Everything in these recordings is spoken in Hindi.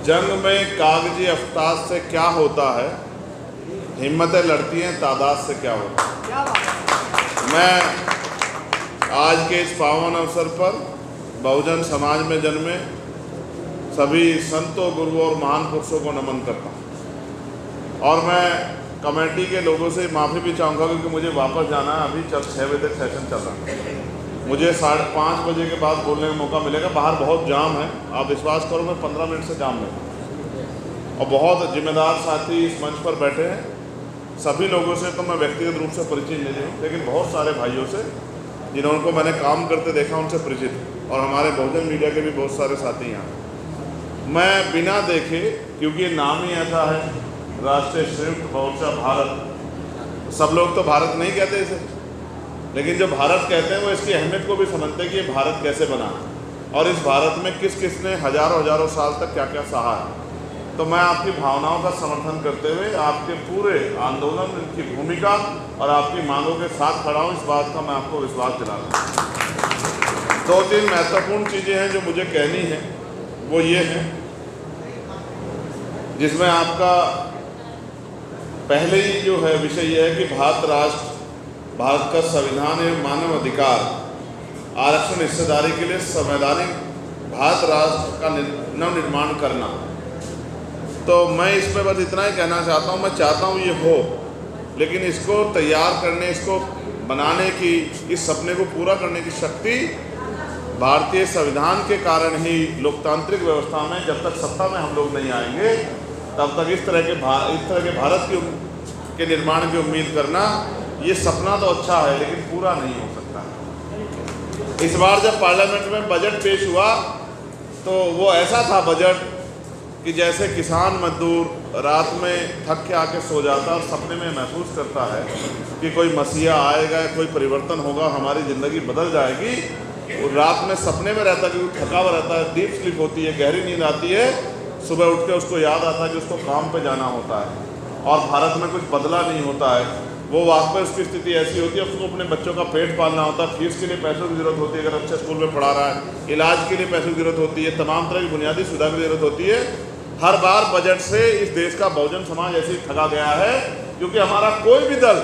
जंग में कागजी अफ्ताज से क्या होता है, हिम्मतें लड़ती हैं तादाद से क्या होता है। मैं आज के इस पावन अवसर पर बहुजन समाज में जन्मे सभी संतों, गुरुओं और महान पुरुषों को नमन करता हूँ। और मैं कमेटी के लोगों से माफ़ी भी चाहूँगा क्योंकि मुझे वापस जाना है। अभी 6 बजे तक सेशन चल रहा है, मुझे 5:30 बजे के बाद बोलने का मौका मिलेगा। बाहर बहुत जाम है, आप विश्वास करो मैं 15 मिनट से जाम में। और बहुत जिम्मेदार साथी इस मंच पर बैठे हैं। सभी लोगों से तो मैं व्यक्तिगत रूप से परिचित नहीं हूँ, लेकिन बहुत सारे भाइयों से जिन्होंने मैंने काम करते देखा उनसे परिचित हूँ। और हमारे बहुजन मीडिया के भी बहुत सारे साथी यहाँ। मैं बिना देखे, क्योंकि नाम ही ऐसा है राष्ट्रीय संयुक्त मोर्चा भारत, सब लोग तो भारत नहीं कहते इसे, लेकिन जो भारत कहते हैं वो इसकी अहमियत को भी समझते हैं कि ये भारत कैसे बना और इस भारत में किस किस ने हजारों साल तक क्या क्या सहा है। तो मैं आपकी भावनाओं का समर्थन करते हुए आपके पूरे आंदोलन की भूमिका और आपकी मांगों के साथ खड़ा हूँ। इस बात का मैं आपको विश्वास दिलाता हूँ। 2-3 महत्वपूर्ण चीज़ें हैं जो मुझे कहनी है, वो ये हैं जिसमें आपका पहले ही जो है विषय ये है कि भारत का संविधान एवं मानव अधिकार आरक्षण हिस्सेदारी के लिए संवैधानिक भारत राष्ट्र का नवनिर्माण करना। तो मैं इस पर बस इतना ही कहना चाहता हूँ, मैं चाहता हूँ ये हो, लेकिन इसको तैयार करने, इसको बनाने की, इस सपने को पूरा करने की शक्ति भारतीय संविधान के कारण ही लोकतांत्रिक व्यवस्था में जब तक सत्ता में हम लोग नहीं आएंगे तब तक इस तरह के भारत के निर्माण की उम्मीद करना, ये सपना तो अच्छा है लेकिन पूरा नहीं हो सकता। इस बार जब पार्लियामेंट में बजट पेश हुआ तो वो ऐसा था बजट कि जैसे किसान मजदूर रात में थक के आके सो जाता और सपने में महसूस करता है कि कोई मसीहा आएगा, कोई परिवर्तन होगा, हमारी ज़िंदगी बदल जाएगी। और रात में सपने में रहता है कि थका हुआ रहता है, डीप स्लीप होती है, गहरी नींद आती है। सुबह उठ के उसको याद आता है कि उसको काम पे जाना होता है और भारत में कुछ बदला नहीं होता है। वो वाकई उसकी स्थिति ऐसी होती है, उसको अपने बच्चों का पेट पालना होता है, फीस के लिए पैसों की ज़रूरत होती है अगर अच्छे स्कूल में पढ़ा रहा है, इलाज के लिए पैसों की ज़रूरत होती है, तमाम तरह की बुनियादी सुविधा की ज़रूरत होती है। हर बार बजट से इस देश का बहुजन समाज ऐसे ही थका गया है क्योंकि हमारा कोई भी दल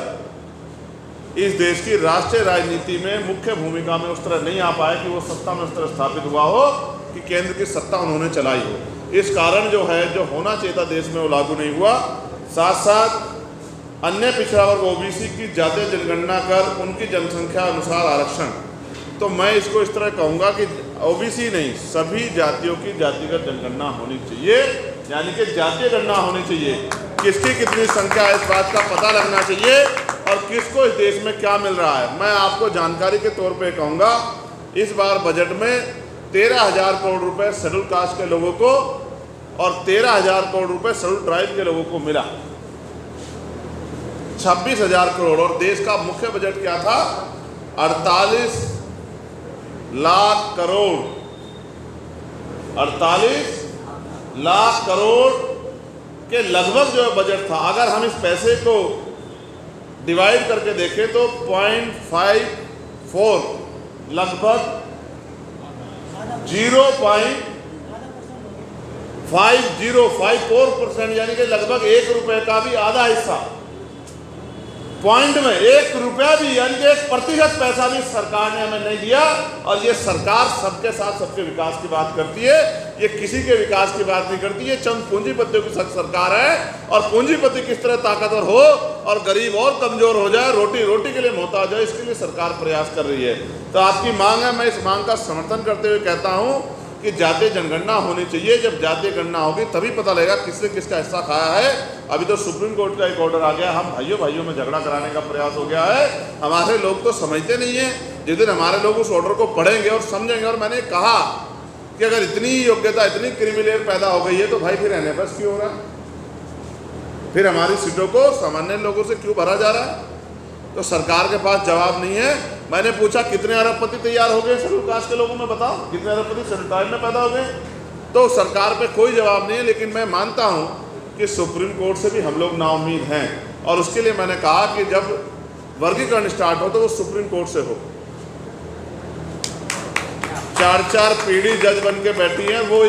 इस देश की राष्ट्रीय राजनीति में मुख्य भूमिका में उस तरह नहीं आ पाया कि वो सत्ता में उस तरह स्थापित हुआ हो कि केंद्र की सत्ता उन्होंने चलाई हो। इस कारण जो है, जो होना चाहिए था देश में वो लागू नहीं हुआ। साथ साथ अन्य पिछड़ा वर्ग ओबीसी की जातीय जनगणना कर उनकी जनसंख्या अनुसार आरक्षण, तो मैं इसको इस तरह कहूँगा कि ओबीसी नहीं, सभी जातियों की जातिगत जनगणना होनी चाहिए, यानी कि जातीय गणना होनी चाहिए। किसकी कितनी संख्या है इस बात का पता लगना चाहिए और किसको इस देश में क्या मिल रहा है। मैं आपको जानकारी के तौर पे कहूँगा, इस बार बजट में 13,000 करोड़ रुपए शेड्यूल कास्ट के लोगों को और 13,000 करोड़ रुपए शेड्यूल ट्राइब के लोगों को मिला, 26,000 करोड़। और देश का मुख्य बजट क्या था? 48 लाख करोड़, 48 लाख करोड़ के लगभग जो बजट था। अगर हम इस पैसे को डिवाइड करके देखें तो 0.54 लगभग 0.5054%, यानी कि लगभग 1 रुपए का भी आधा हिस्सा, पॉइंट में 1 रुपया भी, यानी कि 1% पैसा भी सरकार ने हमें नहीं दिया। और ये सरकार सबके साथ सबके विकास की बात करती है, ये किसी के विकास की बात नहीं करती। ये चंद पूंजीपतियों की सरकार है और पूंजीपति किस तरह ताकतवर हो और गरीब और कमजोर हो जाए, रोटी के लिए मोहताज हो, इसके लिए सरकार प्रयास कर रही है। तो आपकी मांग है, मैं इस मांग का समर्थन करते हुए कहता हूँ कि जातीय जनगणना होनी चाहिए। जब जातीय गणना होगी तभी पता लगेगा किसने किसका हिस्सा खाया है। अभी तो सुप्रीम कोर्ट का एक ऑर्डर आ गया, हम भाइयों में झगड़ा कराने का प्रयास हो गया है। हमारे लोग तो समझते नहीं हैं। जिस दिन हमारे लोग उस ऑर्डर को पढ़ेंगे और समझेंगे, और मैंने कहा कि अगर इतनी योग्यता, इतनी क्रिमिलेयर पैदा हो गई है तो भाई फिर एनएफएस क्यों हो रहा है? फिर हमारी सीटों को सामान्य लोगों से क्यों भरा जा रहा है? तो सरकार के पास जवाब नहीं है। मैंने पूछा कितने अरबपति तैयार हो गए शेड्यूल कास्ट के लोगों में, बताओ कितने अरबपति शेड्यूल ट्राइब में पैदा हो गए? तो सरकार पे कोई जवाब नहीं है। लेकिन मैं मानता हूँ कि सुप्रीम कोर्ट से भी हम लोग नाउम्मीद हैं और उसके लिए मैंने कहा कि जब वर्गीकरण स्टार्ट हो तो वो सुप्रीम कोर्ट से हो। 4 पीढ़ी जज बन के बैठी हैं, वो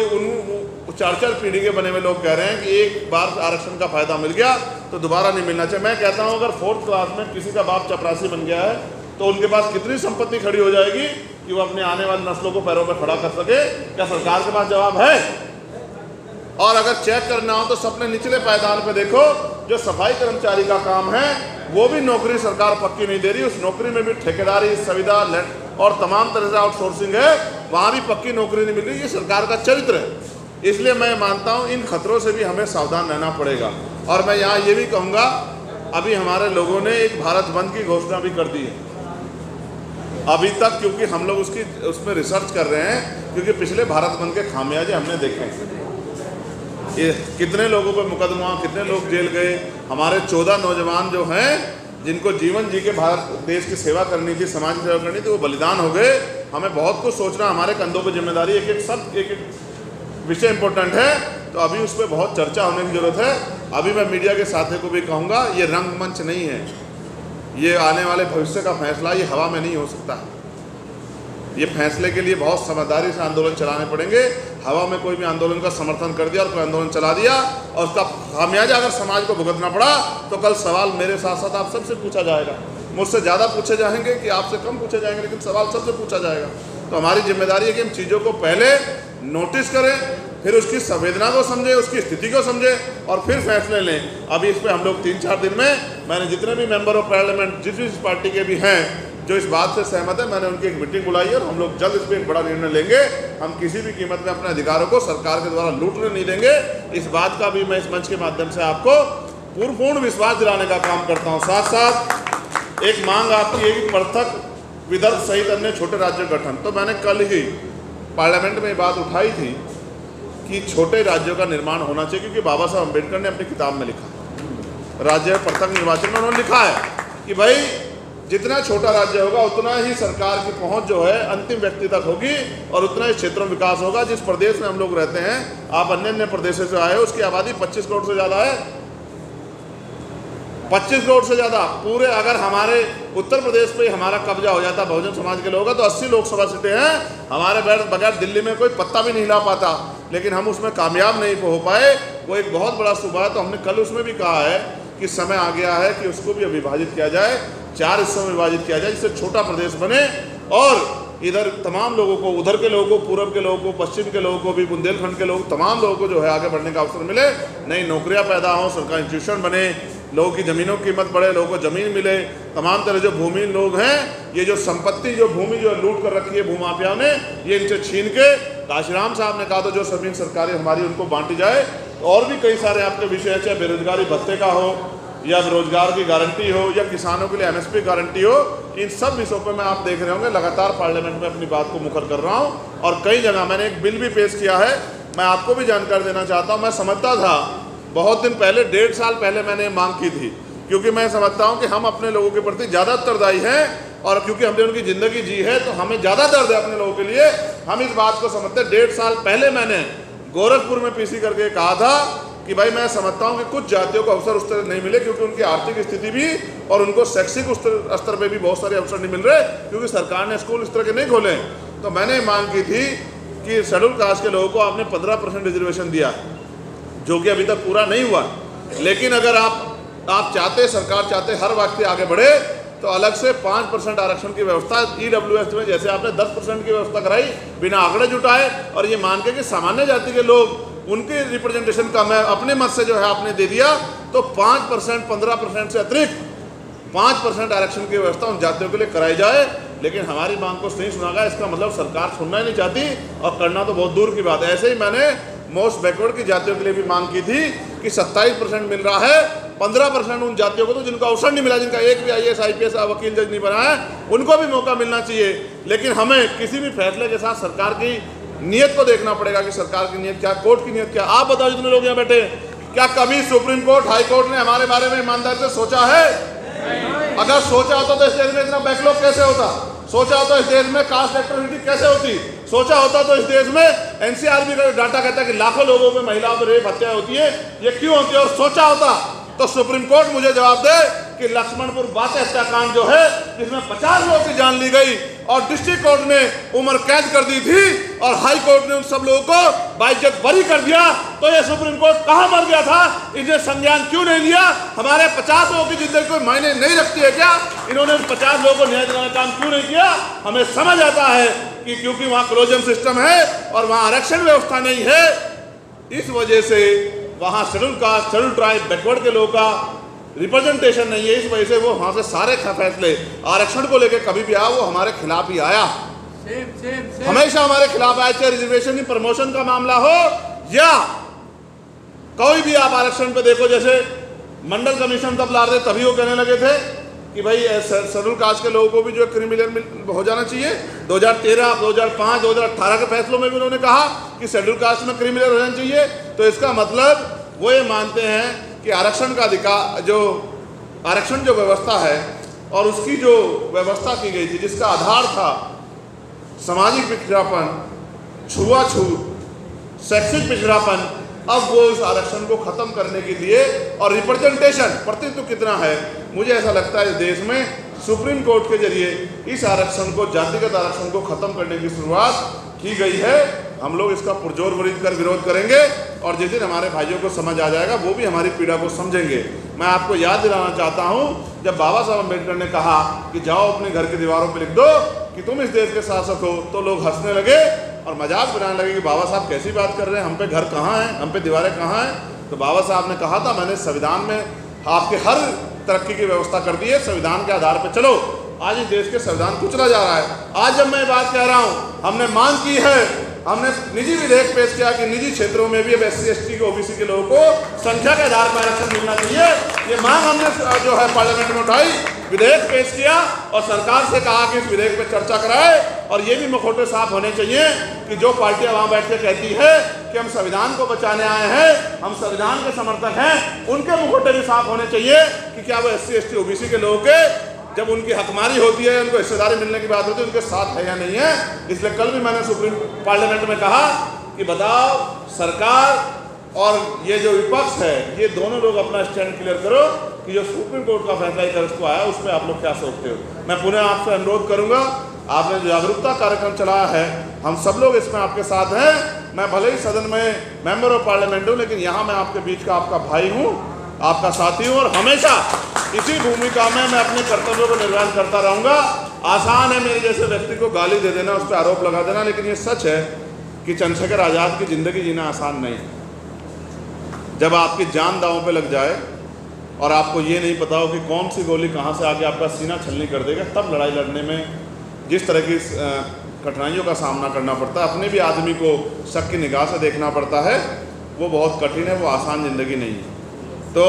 4-4 पीढ़ी के बने हुए लोग कह रहे हैं कि एक बार आरक्षण का फायदा मिल गया तो दोबारा नहीं मिलना चाहिए। मैं कहता हूं अगर 4th क्लास में किसी का बाप चपरासी बन गया है तो उनके पास कितनी संपत्ति खड़ी हो जाएगी कि वो अपने आने वाली नस्लों को पैरों पर खड़ा कर सके? क्या सरकार के पास जवाब है? और अगर चेक करना हो तो सबने निचले पायदान पे देखो, जो सफाई कर्मचारी का काम है वो भी नौकरी सरकार पक्की नहीं दे रही, उस नौकरी में भी ठेकेदारी, संविदा और तमाम तरह से आउटसोर्सिंग है, वहां भी पक्की नौकरी नहीं मिल रही। ये सरकार का चरित्र है। इसलिए मैं मानता हूं इन खतरों से भी हमें सावधान रहना पड़ेगा। और मैं यहाँ ये भी कहूँगा, अभी हमारे लोगों ने एक भारत बंद की घोषणा भी कर दी है अभी तक, क्योंकि हम लोग उसमें रिसर्च कर रहे हैं, क्योंकि पिछले भारत बंद के खामियाजे हमने देखे हैं। ये कितने लोगों पर मुकदमा, कितने लोग जेल गए। हमारे 14 नौजवान जो हैं जिनको जीवन जी के भारत देश की सेवा करनी थी, समाज की सेवा करनी थी, वो बलिदान हो गए। हमें बहुत कुछ सोचना, हमारे कंधों पर जिम्मेदारी, एक विषय इंपॉर्टेंट है, तो अभी उस पर बहुत चर्चा होने की जरूरत है। अभी मैं मीडिया के साथियों को भी कहूँगा, ये रंगमंच नहीं है, ये आने वाले भविष्य का फैसला ये हवा में नहीं हो सकता। ये फैसले के लिए बहुत समझदारी से आंदोलन चलाने पड़ेंगे। हवा में कोई भी आंदोलन का समर्थन कर दिया और कोई आंदोलन चला दिया और उसका खामियाजा अगर समाज को भुगतना पड़ा तो कल सवाल मेरे साथ साथ आप सबसे पूछा जाएगा। मुझसे ज़्यादा पूछे जाएंगे कि आपसे कम पूछे जाएंगे, लेकिन सवाल सबसे पूछा जाएगा। तो हमारी जिम्मेदारी है कि हम चीज़ों को पहले नोटिस करें, फिर उसकी संवेदना को समझें, उसकी स्थिति को समझें और फिर फैसले लें। अभी इस पर हम लोग 3-4 दिन में, मैंने जितने भी मेंबर ऑफ पार्लियामेंट जिस पार्टी के भी हैं जो इस बात से सहमत है, मैंने उनकी एक मीटिंग बुलाई है और हम लोग जल्द इस पर एक बड़ा निर्णय लेंगे। हम किसी भी कीमत में अपने अधिकारों को सरकार के द्वारा लूटने नहीं देंगे। इस बात का भी मैं इस मंच के माध्यम से आपको पूर्ण विश्वास दिलाने का काम करता हूँ। साथ साथ एक मांग आपकी है कि पृथक विदर्भ सहित अन्य छोटे राज्य गठन। तो मैंने कल ही पार्लियामेंट में ये बात उठाई थी कि छोटे राज्यों का निर्माण होना चाहिए, क्योंकि बाबा साहब अम्बेडकर ने अपनी किताब में लिखा, राज्य पृथक निर्वाचन में उन्होंने लिखा है कि भाई जितना छोटा राज्य होगा उतना ही सरकार की पहुंच जो है अंतिम व्यक्ति तक होगी और उतना ही क्षेत्रों में विकास होगा। जिस प्रदेश में हम लोग रहते हैं, आप अन्य प्रदेशों से आए हो, उसकी आबादी 25 करोड़ से ज़्यादा है, 25 करोड़ से ज़्यादा। पूरे अगर हमारे उत्तर प्रदेश पे हमारा कब्जा हो जाता बहुजन समाज के लोगों का, तो 80 लोकसभा सीटें हैं हमारे बगैर दिल्ली में कोई पत्ता भी नहीं हिला पाता, लेकिन हम उसमें कामयाब नहीं हो पाए। वो एक बहुत बड़ा सूबा है। तो हमने कल उसमें भी कहा है कि समय आ गया है कि उसको भी विभाजित किया जाए, 4 हिस्सों में विभाजित किया जाए, जिससे छोटा प्रदेश बने और इधर तमाम लोगों को, उधर के लोगों को, पूर्व के लोगों को, पश्चिम के लोगों को भी, बुंदेलखंड के लोग, तमाम लोगों को जो है आगे बढ़ने का अवसर मिले, नई नौकरियां पैदा हों, सरकारी इंस्टीट्यूशन बने, लोगों की ज़मीनों की कीमत बढ़े, लोगों को ज़मीन मिले। तमाम तरह जो भूमिहीन लोग हैं, ये जो संपत्ति, जो भूमि जो लूट कर रखी है भूमाफियाओं ने, ये इनसे छीन के, काशीराम साहब ने कहा तो जो ज़मीन सरकारी हमारी उनको बांटी जाए। और भी कई सारे आपके विषय हैं, चाहे बेरोजगारी भत्ते का हो या रोजगार की गारंटी हो या किसानों के लिए MSP गारंटी हो, इन सब विषयों पर मैं आप देख रहे होंगे लगातार पार्लियामेंट में अपनी बात को मुखर कर रहा हूं। और कई जगह मैंने एक बिल भी पेश किया है, मैं आपको भी जानकारी देना चाहता हूं। मैं समझता था बहुत दिन पहले, 1.5 साल पहले मैंने मांग की थी, क्योंकि मैं समझता हूं कि हम अपने लोगों के प्रति ज़्यादा उत्तरदायी हैं और क्योंकि हमने उनकी ज़िंदगी जी है तो हमें ज़्यादा दर्द है अपने लोगों के लिए। हम इस बात को समझते। 1.5 साल पहले मैंने गोरखपुर में PC करके कहा था कि भाई मैं समझता हूं कि कुछ जातियों को अवसर उस तरह नहीं मिले, क्योंकि उनकी आर्थिक स्थिति भी और उनको शैक्षिक स्तर पे भी बहुत सारे अवसर नहीं मिल रहे, क्योंकि सरकार ने स्कूल इस तरह के नहीं खोले। तो मैंने मांग की थी कि शेड्यूल कास्ट के लोगों को आपने 15% रिजर्वेशन दिया, जो कि अभी तक पूरा नहीं हुआ। लेकिन अगर आप चाहते, सरकार चाहते हर व्यक्ति आगे बढ़े, तो अलग से 5% आरक्षण की व्यवस्था EWS में, जैसे आपने 10% की व्यवस्था कराई बिना आंकड़े जुटाए, और ये मान के कि सामान्य जाति के लोग, उनके रिप्रेजेंटेशन का मैं अपने मत से जो है आपने दे दिया, तो 5%, 15% से अतिरिक्त 5% आरक्षण की व्यवस्था उन जातियों के लिए कराई जाए। लेकिन हमारी मांग को नहीं सुना गया। इसका मतलब सरकार सुनना ही नहीं चाहती और करना तो बहुत दूर की बात है। ऐसे ही मैंने मोस्ट बैकवर्ड की जातियों के लिए भी मांग की थी कि 27% मिल रहा है, 15% उन जातियों को तो जिनको अवसर नहीं मिला, जिनका एक भी IAS IPS वकील जज नहीं बना है, उनको भी मौका मिलना चाहिए। लेकिन हमें किसी भी फैसले के साथ सरकार की नीयत को देखना पड़ेगा कि सरकार की नीयत क्या, कोर्ट की नीयत क्या। आप बताओ जितने लोग यहाँ बैठे, क्या कभी सुप्रीम कोर्ट, हाई कोर्ट ने हमारे बारे में ईमानदारी से सोचा है? अगर सोचा होता तो इस देश में इतना बैकलॉग कैसे होता? सोचा होता तो इस देश में कास्ट इक्वालिटी कैसे होती? सोचा होता तो इस देश में NCRB का डाटा कहता है कि लाखों लोगों में महिलाओं पर रेप हत्या होती है, ये क्यों होती है? और सोचा होता तो सुप्रीम कोर्ट मुझे जवाब दे कि लक्ष्मणपुर बात हत्याकांड जो है, जिसमें 50 लोगों की जान ली गई और डिस्ट्रिक्ट कोर्ट ने उम्र कैद कर दी थी और हाई कोर्ट ने उन सब लोगों को बाइज्जत बरी कर दिया, तो ये सुप्रीम कोर्ट कहाँ मर गया था? इन्हें संज्ञान क्यों नहीं लिया? हमारे 50 लोगों की जिंदगी कोई मायने नहीं रखती है क्या? इन्होंने 50 लोगों को न्याय दिलाने का काम क्यों नहीं किया? हमें समझ आता है कि क्योंकि वहाँ क्लोजन सिस्टम है और वहाँ आरक्षण व्यवस्था नहीं है, इस वजह से वहाँ schedule caste, schedule tribe, backward के लोगों का रिप्रेजेंटेशन नहीं है। इस वजह से वो वहाँ से सारे फैसले आरक्षण को लेकर कभी भी आया वो हमारे खिलाफ ही आया, हमेशा हमारे खिलाफ आया। चाहे रिजर्वेशन की प्रमोशन का मामला हो या कोई भी आप आरक्षण पे देखो, जैसे मंडल कमीशन तब ला रहे तभी वो कहने लगे थे कि भाई शेड्यूल कास्ट के लोगों को भी जो क्रिमिनल हो जाना चाहिए। 2013, 2005, 2018 के फैसलों में भी उन्होंने कहा कि शेड्यूल कास्ट में क्रिमिनल हो जाना चाहिए। तो इसका मतलब वो ये मानते हैं कि आरक्षण का अधिकार, जो आरक्षण जो व्यवस्था है और उसकी जो व्यवस्था की गई थी जिसका आधार था सामाजिक पिछड़ापन, छुआछूत, शैक्षिक पिछड़ापन, अब वो इस आरक्षण को खत्म करने के लिए और रिप्रेजेंटेशन, प्रतिनिधित्व कितना है, मुझे ऐसा लगता है इस देश में सुप्रीम कोर्ट के जरिए इस आरक्षण को, जातिगत आरक्षण को खत्म करने की शुरुआत की गई है। हम लोग इसका पुरजोर विरोध करेंगे और जिस दिन हमारे भाइयों को समझ आ जाएगा वो भी हमारी पीड़ा को समझेंगे। मैं आपको याद दिलाना चाहता हूँ, जब बाबा साहब अम्बेडकर ने कहा कि जाओ अपने घर की दीवारों पर लिख दो कि तुम इस देश के शासक हो, तो लोग हंसने लगे और मजाक बनाने लगे कि बाबा साहब कैसी बात कर रहे हैं, हम पे घर कहाँ हैं, हम पे दीवारें कहाँ हैं। तो बाबा साहब ने कहा था, मैंने संविधान में आपके हर तरक्की की व्यवस्था कर दी है, संविधान के आधार पर चलो। आज इस देश के संविधान कुचला जा रहा है। आज जब मैं बात कह रहा हूँ, हमने मांग की है, हमने निजी विधेयक पेश किया कि निजी क्षेत्रों में भी अब SC ST के OBC के लोगों को संख्या के आधार पर आरक्षण मिलना चाहिए। ये मांग हमने जो है पार्लियामेंट में उठाई, विधेयक पेश किया और सरकार से कहा कि इस विधेयक पर चर्चा कराए। और ये भी मुखौटे साफ होने चाहिए कि जो पार्टियां वहां बैठ के कहती है कि हम संविधान को बचाने आए हैं, हम संविधान के समर्थक हैं, उनके मुखौटे भी साफ होने चाहिए कि क्या वो SC ST OBC के लोगों के जब उनकी हकमारी होती है, उनको हिस्सेदारी मिलने की बात होती है, उनके साथ है या नहीं है। इसलिए कल भी मैंने सुप्रीम पार्लियामेंट में कहा कि बताओ सरकार और ये जो विपक्ष है, ये दोनों लोग अपना स्टैंड क्लियर करो कि जो सुप्रीम कोर्ट का फैसला इस को आया उस पर आप लोग क्या सोचते हो। मैं पुनः आपसे अनुरोध करूंगा, आपने जो जागरूकता कार्यक्रम चलाया है, हम सब लोग इसमें आपके साथ हैं। मैं भले ही सदन में मेंबर ऑफ पार्लियामेंट हूँ, लेकिन यहाँ मैं आपके बीच का आपका भाई हूँ, आपका साथी हूँ और हमेशा इसी भूमिका में मैं अपने कर्तव्यों को निर्वहन करता रहूँगा। आसान है मेरे जैसे व्यक्ति को गाली दे देना, उस पर आरोप लगा देना, लेकिन ये सच है कि चंद्रशेखर आज़ाद की ज़िंदगी जीना आसान नहीं है। जब आपकी जान दांव पे लग जाए और आपको ये नहीं पता हो कि कौन सी गोली कहाँ से आके आपका सीना छलनी कर देगा, तब लड़ाई लड़ने में जिस तरह की कठिनाइयों का सामना करना पड़ता है, अपने भी आदमी को शक की निगाह से देखना पड़ता है, वो बहुत कठिन है, वो आसान ज़िंदगी नहीं है। तो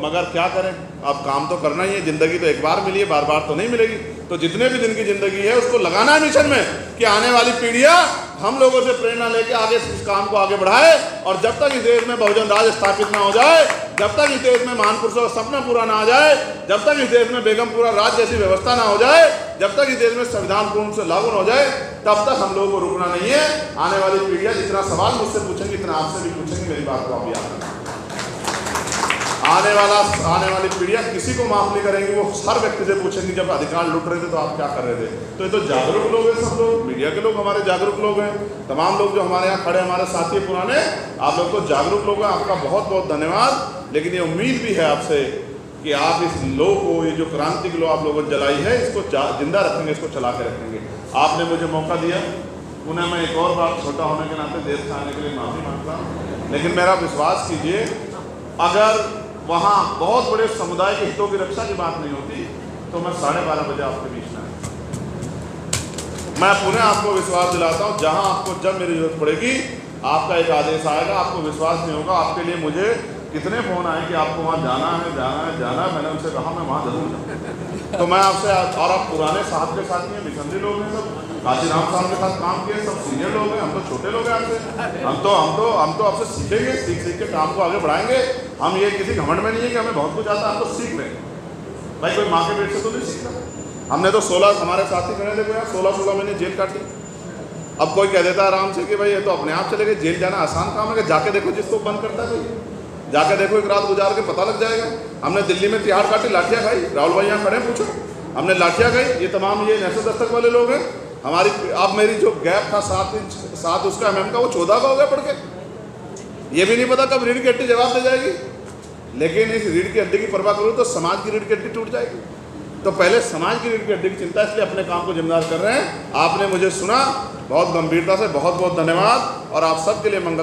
मगर क्या करें, अब काम तो करना ही है। ज़िंदगी तो एक बार मिली है, बार बार तो नहीं मिलेगी। तो जितने भी दिन की ज़िंदगी है उसको लगाना है मिशन में कि आने वाली पीढ़ियाँ हम लोगों से प्रेरणा लेके आगे इस काम को आगे बढ़ाए। और जब तक इस देश में बहुजन राज स्थापित ना हो जाए, जब तक इस देश में महान पुरुषों का सपना पूरा ना हो जाए, जब तक इस देश में बेगमपुरा राज जैसी व्यवस्था ना हो जाए, जब तक इस देश में संविधान पूर्ण से लागू न हो जाए, तब तक हम लोगों को रुकना नहीं है। आने वाली पीढ़ियाँ जितना सवाल मुझसे पूछेंगी इतना आपसे भी पूछेंगी। मेरी बात को आप याद रखना, आने वाली पीढ़ियाँ किसी को माफ नहीं करेंगी, वो हर व्यक्ति से पूछेंगी जब अधिकार लूट रहे थे तो आप क्या कर रहे थे। तो ये तो जागरूक लोग हैं, सब लोग मीडिया के लोग हमारे जागरूक लोग हैं, तमाम लोग जो हमारे यहाँ खड़े हमारे साथी पुराने, आप लोग तो जागरूक लोग हैं, आपका बहुत बहुत धन्यवाद। लेकिन ये उम्मीद भी है आपसे कि आप इस लो को, ये जो क्रांति की लो आप लोगों ने जलाई है, इसको जिंदा रखेंगे, इसको चला के रखेंगे। आपने मुझे मौका दिया, उन्हें मैं एक और बात, छोटा होने के नाते देर से आने के लिए माफ़ी मांगता हूँ, लेकिन मेरा विश्वास कीजिए, अगर वहाँ बहुत बड़े समुदाय के हितों की रक्षा की बात नहीं होती तो मैं 12:30 बजे आपके बीच में मैं पुनः आपको विश्वास दिलाता हूँ, जहाँ आपको जब मेरी जरूरत पड़ेगी आपका एक आदेश आएगा, आपको विश्वास नहीं होगा। आपके लिए मुझे कितने फ़ोन आए कि आपको वहाँ जाना है, मैंने उनसे कहा मैं वहाँ जरूर जाऊँ। तो मैं आपसे, और आप पुराने साहब के साथ में मिशनरी लोग हैं, सब काशीराम साहब के साथ काम किए, सब सीनियर लोग हैं, हम तो छोटे लोग हैं आपसे, हम तो आपसे सीखेंगे, सीख के काम को आगे बढ़ाएंगे। हम ये किसी घमंड में नहीं है कि हमें बहुत कुछ आता है, हम तो सीख लें भाई, कोई माँ के पेट से तो नहीं सीखता। हमने तो 16 हमारे साथी खड़े थे यार, 16 महीने जेल काटी। अब कोई कह देता है आराम से कि भाई ये तो अपने आप चले गए, जेल जाना आसान काम है, कि जाके देखो जिसको बंद करता है कोई, जाके देखो एक रात गुजार के पता लग जाएगा। हमने दिल्ली में तिहाड़ काटी, लाठियाँ खाई, राहुल भाई यहाँ खड़े पूछो, हमने लाठियाँ खाई। ये तमाम ये नशे दस्तक वाले लोग हैं, हमारी अब मेरी जो गैप था 7 इंच 7 उसका mm का, वो 14 का हो गया पढ़ के। ये भी नहीं पता कब रीढ़ की हड्डी जवाब दे जाएगी। लेकिन इस रीढ़ की हड्डी की परवाह करूँ तो समाज की रीढ़ की हड्डी टूट जाएगी। तो पहले समाज की रीढ़ की हड्डी की चिंता, इसलिए अपने काम को जिम्मेदार कर रहे हैं। आपने मुझे सुना बहुत गंभीरता से, बहुत बहुत धन्यवाद। और आप सबके लिए मंगल।